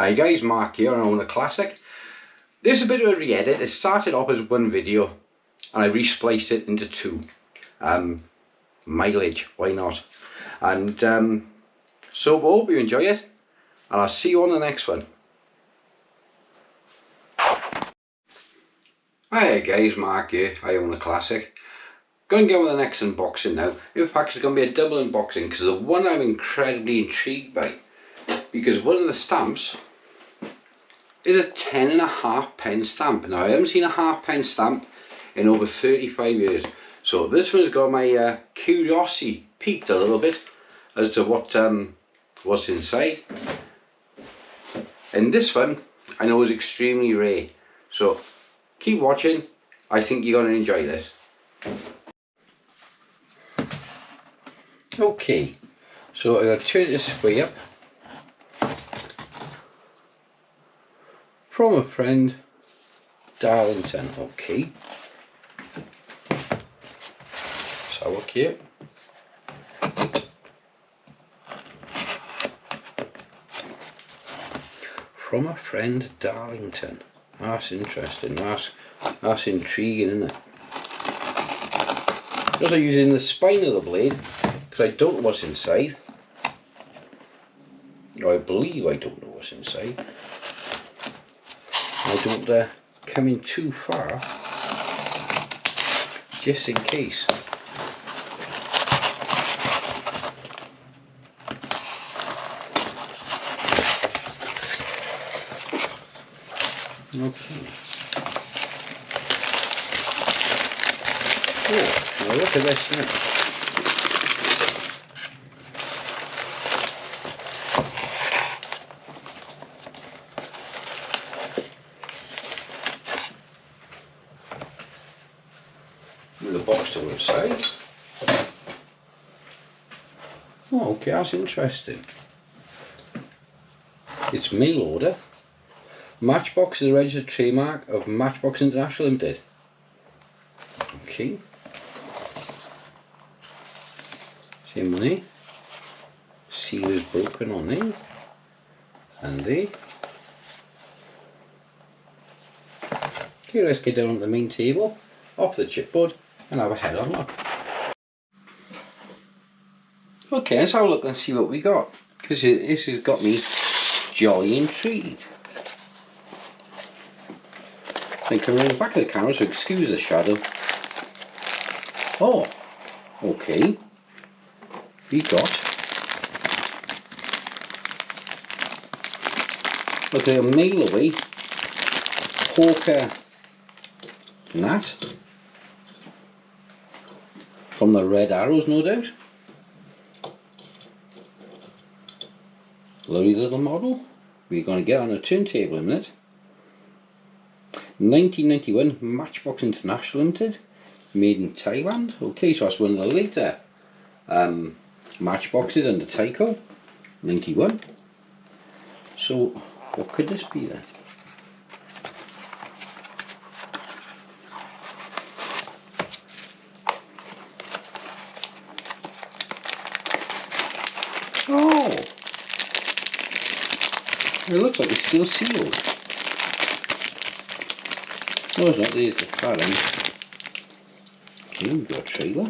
Hi guys, Mark here, and I own a classic. This is a bit of a re-edit. It started off as one video and I re-spliced it into two. Mileage, why not? And so I hope you enjoy it, and I'll see you on the next one. Hi guys, Mark here, I own a classic. Going to get on with the next unboxing now. In fact, it's going to be a double unboxing because the one I'm incredibly intrigued by, because one of the stamps is a 10.5p stamp. Now I haven't seen a half-pence stamp in over 35 years, so this one's got my curiosity piqued a little bit as to what's inside. And this one I know is extremely rare, so keep watching. I think you're going to enjoy this. Okay, so I'm going to turn this way up. From a friend, Darlington. Okay. So look here. From a friend, Darlington. That's interesting. That's intriguing, isn't it? Also using the spine of the blade because I don't know what's inside. Or I believe I don't know what's inside. I don't come in too far, just in case. Okay. Oh, now look at this now. With the box to one side. Oh, okay, that's interesting. It's mail order. Matchbox is a registered trademark of Matchbox International Limited. Okay. Same money. Seal is broken on there. And there. Okay, let's get down on the main table, off the chipboard, and have a head on look. Okay, let's have a look and see what we got, because this has got me jolly intrigued. I'm coming around the back of the camera, so excuse the shadow. Oh, okay. We got a mailaway poker nut from the Red Arrows, no doubt. Lovely little model. We're going to get on a turntable in a minute. 1991 Matchbox International Limited, made in Thailand. Okay, so that's one of the later Matchboxes under Tyco, 91. So what could this be then? Oh, it looks like it's still sealed. No, it's not. There's the far end. Okay, we've got a trailer.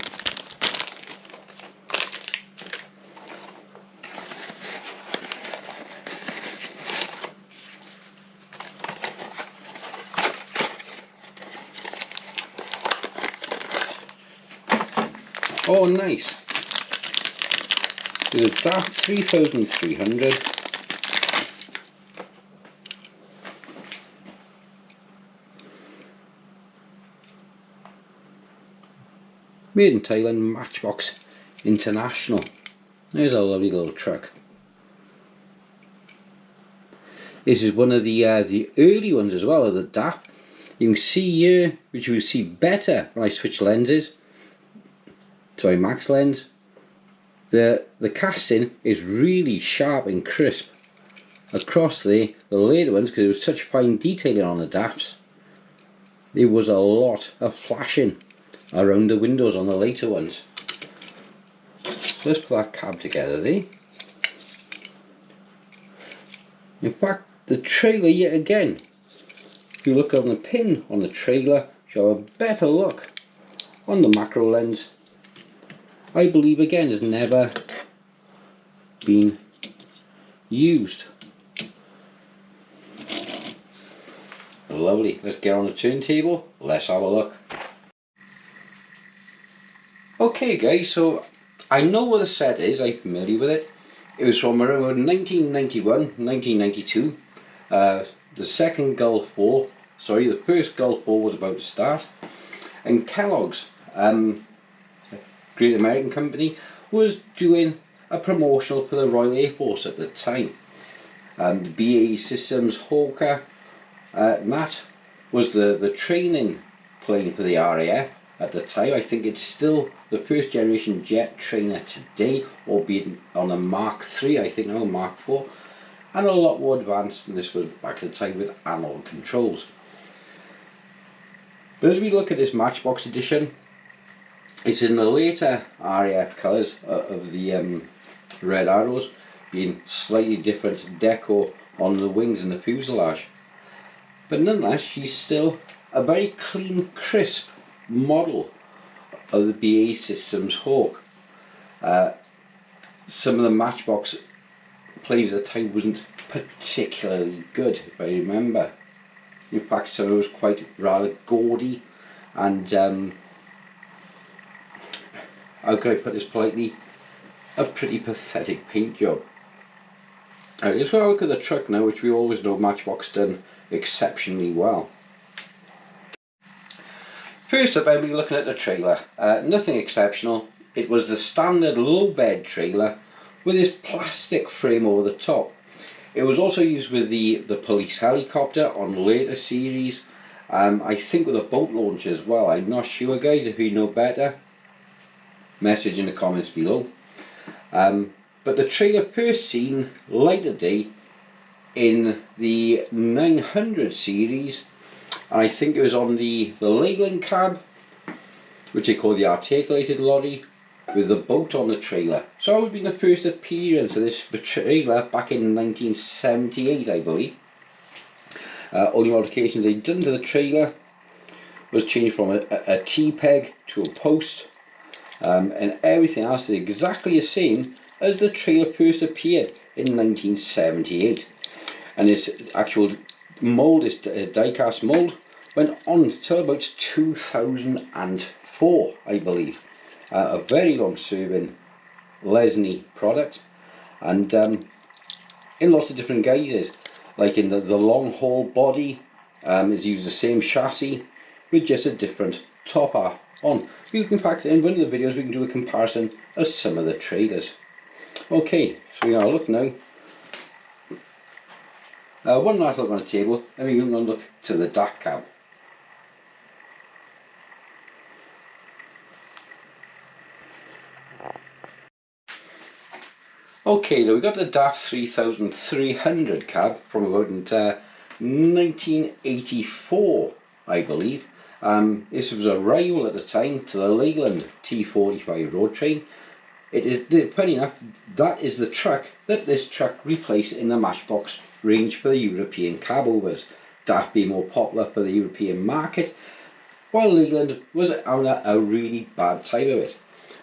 Oh, nice. There's a DAF 3300. Made in Thailand, Matchbox International. There's a lovely little truck. This is one of the early ones as well, of the DAP. You can see here, which you will see better when I switch lenses to my max lens. The casting is really sharp and crisp across the later ones, because there was such fine detailing on the DAPs. There was a lot of flashing around the windows on the later ones. Let's put that cab together there. In fact, The trailer yet again, if you look on the pin on the trailer, show a better look on the macro lens. I believe again has never been used. Lovely, let's get on the turntable, let's have a look. Okay guys, so I know what the set is, I'm familiar with it. It was from around 1991, 1992. The second Gulf War, sorry, the first Gulf War was about to start. And Kellogg's, great American company, was doing a promotional for the Royal Air Force at the time. The BAE Systems Hawker, that was the training plane for the RAF at the time. I think it's still the first generation jet trainer today, albeit on a Mark III, I think now Mark IV, and a lot more advanced than this was back at the time with analog controls. But as we look at this Matchbox edition, it's in the later RAF colours of the red arrows, being slightly different deco on the wings and the fuselage. But nonetheless, she's still a very clean, crisp model of the BAE Systems Hawk. Some of the Matchbox planes at the time wasn't particularly good, if I remember. In fact, some of it was quite rather gaudy and, how can I put this politely, a pretty pathetic paint job. Alright, let's go look at the truck now, which we always know Matchbox done exceptionally well. First up, I'll be looking at the trailer. Nothing exceptional. It was the standard low bed trailer with this plastic frame over the top. It was also used with the police helicopter on later series. I think with a boat launch as well. I'm not sure guys, if you know better, message in the comments below. But the trailer first seen light of day in the 900 series, and I think it was on the Leyland cab, which they call the articulated lorry, with the boat on the trailer. So it would be the first appearance of this trailer back in 1978, I believe. Only modifications they'd done to the trailer was changed from a T-peg to a post, and everything else is exactly the same as the trailer first appeared in 1978. And this actual mould, this die-cast mould, went on until about 2004, I believe. A very long serving Lesney product, and in lots of different guises, like in the long haul body, it's used the same chassis with just a different top half on. In fact, in one of the videos we can do a comparison of some of the trailers. Okay, so we're going to look now. One last look on the table, and we're going to look to the DAF cab. Okay, so we got the DAF 3300 cab from about 1984, I believe. This was a rival at the time to the Leyland T45 road train. It is, funny enough, that is the truck that this truck replaced in the Matchbox range for the European cabovers. DAF being more popular for the European market, while Leyland was on a really bad time of it.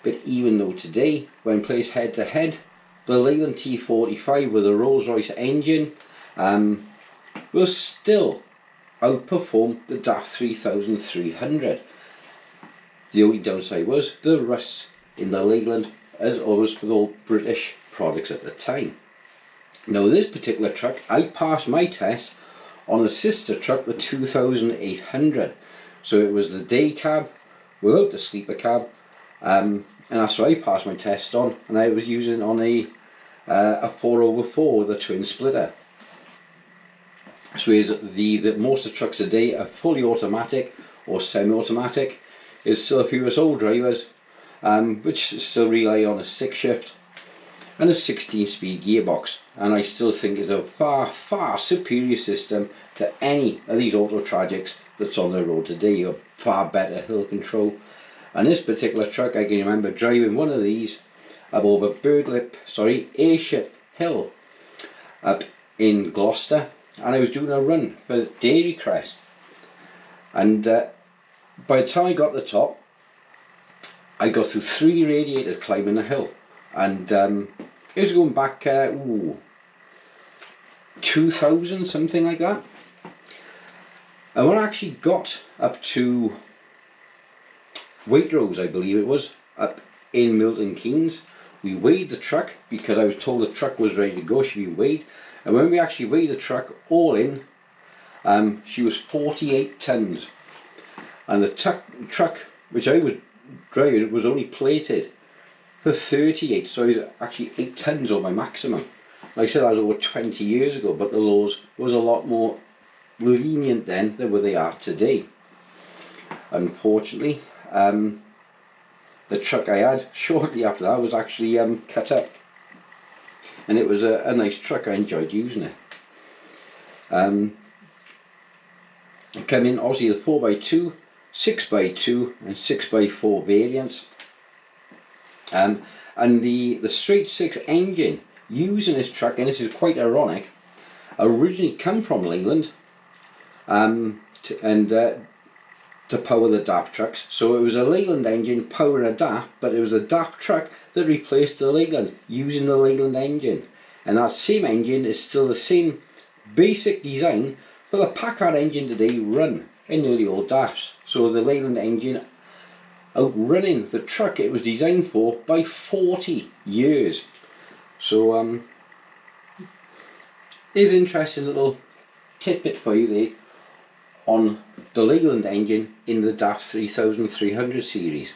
But even though today, when placed head to head, the Leyland T45 with a Rolls-Royce engine will still outperform the DAF 3300. The only downside was the rust in the Leyland, as always with all British products at the time. Now this particular truck, I passed my test on a sister truck, the 2800. So it was the day cab without the sleeper cab, and that's what I passed my test on, and I was using on a 4/4 with a twin splitter. So is the most of the trucks today are fully automatic or semi-automatic. There's still a few of us old drivers which still rely on a 6-shift and a 16-speed gearbox, and I still think is a far superior system to any of these auto tragics that's on the road today. You have far better hill control. And this particular truck, I can remember driving one of these up over Airship Hill up in Gloucester, and I was doing a run for Dairy Crest, and by the time I got to the top, I got through 3 radiators climbing the hill, and it was going back 2000, something like that. And when I actually got up to Waitrose, I believe it was, up in Milton Keynes, we weighed the truck because I was told the truck was ready to go, she'd been weighed. And when we actually weighed the truck all in, she was 48 tons. And the truck which I was driving was only plated for 38, so it was actually 8 tons over my maximum. Like I said, that was over 20 years ago, but the laws was a lot more lenient then than what they are today. Unfortunately, the truck I had shortly after that was actually cut up, and it was a nice truck. I enjoyed using it. It came in obviously the 4x2, 6x2 and 6x4 variants, and the straight 6 engine using this truck, and this is quite ironic, originally come from Leyland to power the DAF trucks. So it was a Leyland engine powering a DAF, but it was a DAF truck that replaced the Leyland using the Leyland engine, and that same engine is still the same basic design for the Packard engine today run in nearly all DAFs. So the Leyland engine outrunning the truck it was designed for by 40 years. So here's an interesting little tidbit for you there on the Leyland engine in the DAF 3300 series.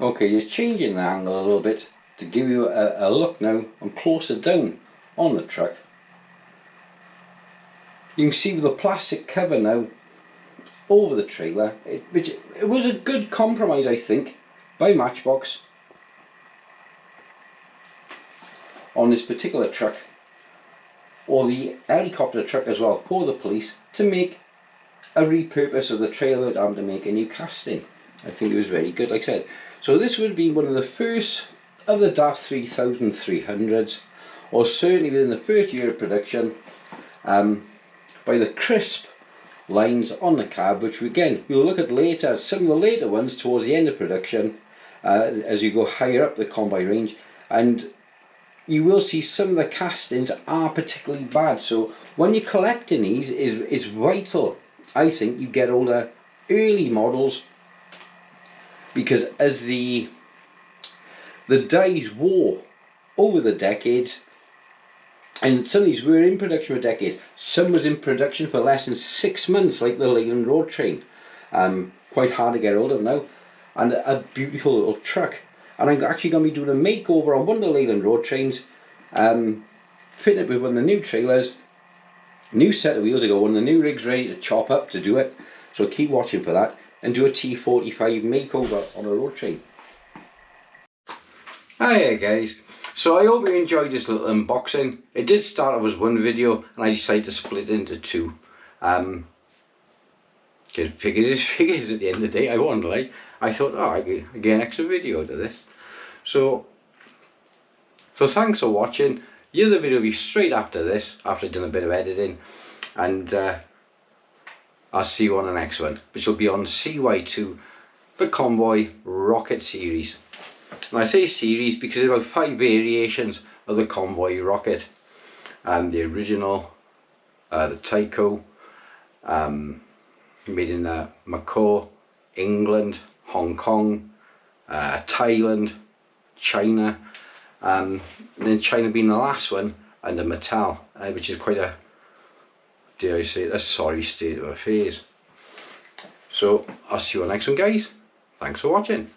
Okay, just changing the angle a little bit to give you a look now and closer down on the truck. You can see with the plastic cover now over the trailer, which it was a good compromise, I think, by Matchbox on this particular truck, or the helicopter truck as well, for the police, to make a repurpose of the trailer without having to make a new casting. I think it was very good, like I said. So this would have been one of the first of the DAF 3300s, or certainly within the first year of production, by the crisp lines on the cab, which again we'll look at later, some of the later ones towards the end of production, as you go higher up the Convoy range, and you will see some of the castings are particularly bad. So when you're collecting these, it's vital, I think, you get all the early models, because as the dies wore over the decades, and some of these were in production for decades, some was in production for less than 6 months, like the Leyland Road Train, quite hard to get hold of now, and a beautiful little truck. And I'm actually going to be doing a makeover on one of the Leyland Road Trains, fitting it with one of the new trailers, new set of wheels. I got one of the new rigs ready to chop up to do it, so keep watching for that, and do a T45 makeover on a road train. Hiya guys, so I hope you enjoyed this little unboxing. It did start off as one video, and I decided to split it into 2. Because figures is figures at the end of the day. I won't lie. I thought, oh, I get an extra video to this. So thanks for watching. The other video will be straight after this, after I've done a bit of editing, and I'll see you on the next one, which will be on CY2, the Convoy rocket series. And I say series because there are about 5 variations of the Convoy rocket. The original, the Tycho, made in Macau, England, Hong Kong, Thailand, China, and then China being the last one under Mattel, which is quite a, dare I say it, a sorry state of affairs. So I'll see you on the next one guys. Thanks for watching.